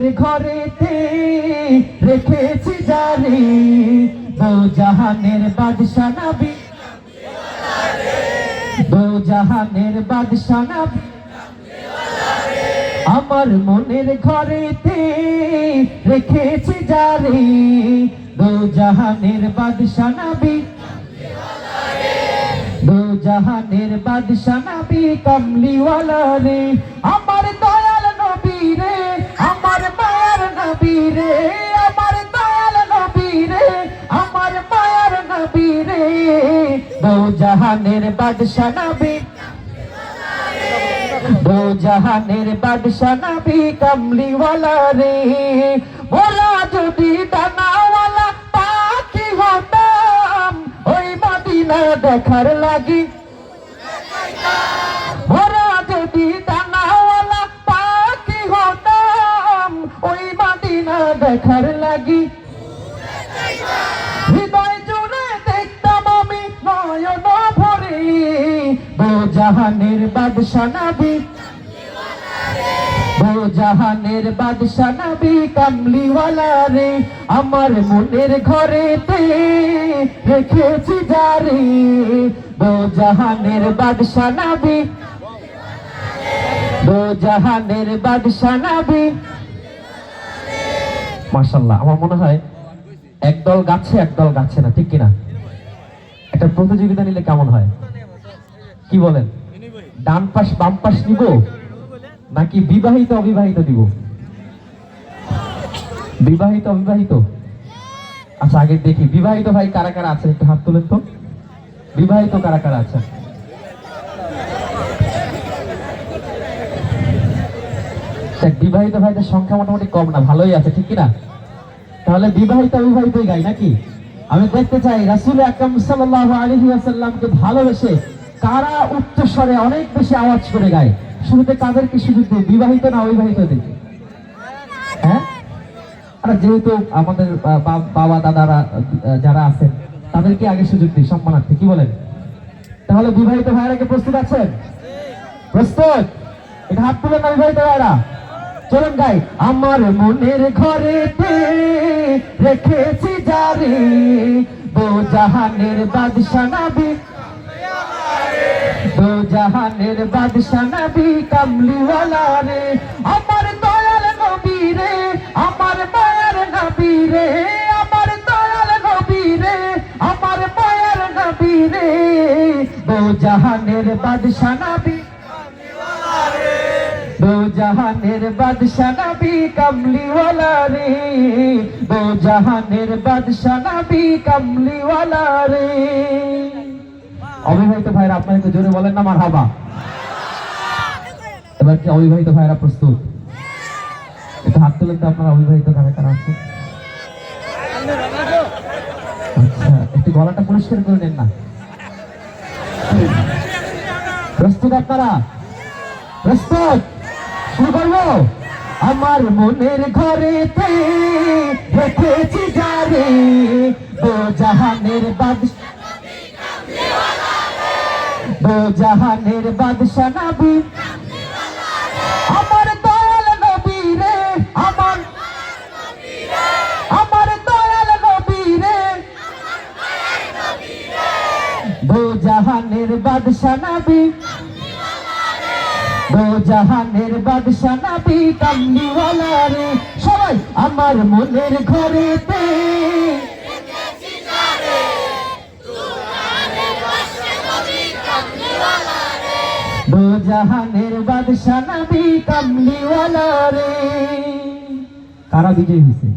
ঘরেতে রেখেছি জানি দো জাহানের বাদশা নবী, দো জাহানের বাদশা নবী। আমার মনের ঘরেতে রেখেছি জানি দো জাহানের বাদশা নবী, দো জাহানের বাদশা নবী কমলিওয়ালা রে। আমার দয়াল নবী রে, আমার মায়ার নবী রে, আমার দয়াল নবী রে, আমার মায়ার নবী রে। দো জাহানের বাদশা নবী, দো জাহানের বাদশা নবী কমলিওয়ালা রে। ওরা যদি ডানাওয়ালা পাখি হতাম ওই মদিনা দেখার লাগি, ওরা যদি ডানাওয়ালা পাখি হতাম ওই মদিনা দেখার লাগি। হৃদয় জুড়ে দেখতাম আমি নয়ন ভরে দো জাহানের বাদশা নবী, দো জাহানের বাদশা নবী কমলিওয়ালা রে। আমার মনের ঘরেতে রেখেছি জারি দো জাহানের বাদশা নবী, দো জাহানের বাদশা নবী। মাশাআল্লাহ, আমার মনে হয় একদল গাচ্ছে একদল গাচ্ছে না, ঠিক কিনা? একটা প্রতিযোগিতা নিলে কেমন হয়, কি বলেন? ডান পাশ বাম পাশ নিব নাকি বিবাহিত অবিবাহিত দিব? বিবাহিত অবিবাহিত? আচ্ছা আগে দেখি বিবাহিত ভাই কারা কারা আছেন, একটু হাত তুলেন তো। বিবাহিত কারা কারা আছেন? বিবাহিত ভাইদের সংখ্যা মোটামুটি কম না, ভালোই আছে, ঠিক কিনা? তাহলে বিবাহিত অবিবাহিতই গাই নাকি? আমি দেখতে চাই রাসূল আকরাম সাল্লাল্লাহু আলাইহি ওয়াসাল্লামকে ভালোবেসে কারা উচ্চ স্বরে অনেক বেশি আওয়াজ করে গায়। শুরুতে কাদেরকে সুযোগ দেয়, বিবাহিত না অবিবাহিত দেখি? হ্যাঁ, আর যেহেতু আমাদের বাবা দাদারা যারা আছেন তাদেরকে আগে সুযোগ দিই সম্মানার্থে, কি বলেন? তাহলে বিবাহিত ভাইরা কি প্রস্তুত আছেন? প্রস্তুত? এটা হাত তুলেন না বিবাহিত ভাইরা, চলুন গাই। আমার মনের ঘরেতে রেখেছি জারি দো জাহানের বাদশা নবী, দো জাহানের বাদশা নবী কমলিওয়ালা রে। আমার দয়াল নবী রে, আমার মায়ার নবী রে, আমার দয়াল নবী রে, আমার মায়ার নবী রে। দো জাহানের বাদশা নবী, দো জাহানের বাদশা নবী কমলিওয়ালা রে, দো জাহানের বাদশা নবী কমলিওয়ালা রে। অবিবাহিত ভাইরা আপনারা একটু জোরে বলেন না মারহাবা। এবার কি অবিবাহিত ভাইরা প্রস্তুত? একটু হাত তুলেন তো আপনারা, অবিবাহিত কারা কারা আছে? আচ্ছা, একটু গলাটা পরিষ্কার করে নেন না। প্রস্তুত আপনারা? প্রস্তুত? শুরু করবো। আমার মনের ঘরেতে রেখেছি জারি দো জাহানের বাদশা, দো জাহানের বাদশা নবী। আমার দয়াল নবী রে, আমার দয়াল নবী রে, দো জাহানের বাদশা নবী, দো জাহানের বাদশা নবী কমলিওয়ালা রে। সবাই আমার মনের ঘরেতে দো জাহানের বাদশা নবী কমলিওয়ালা রে। কারা বিজয়ী হয়েছে?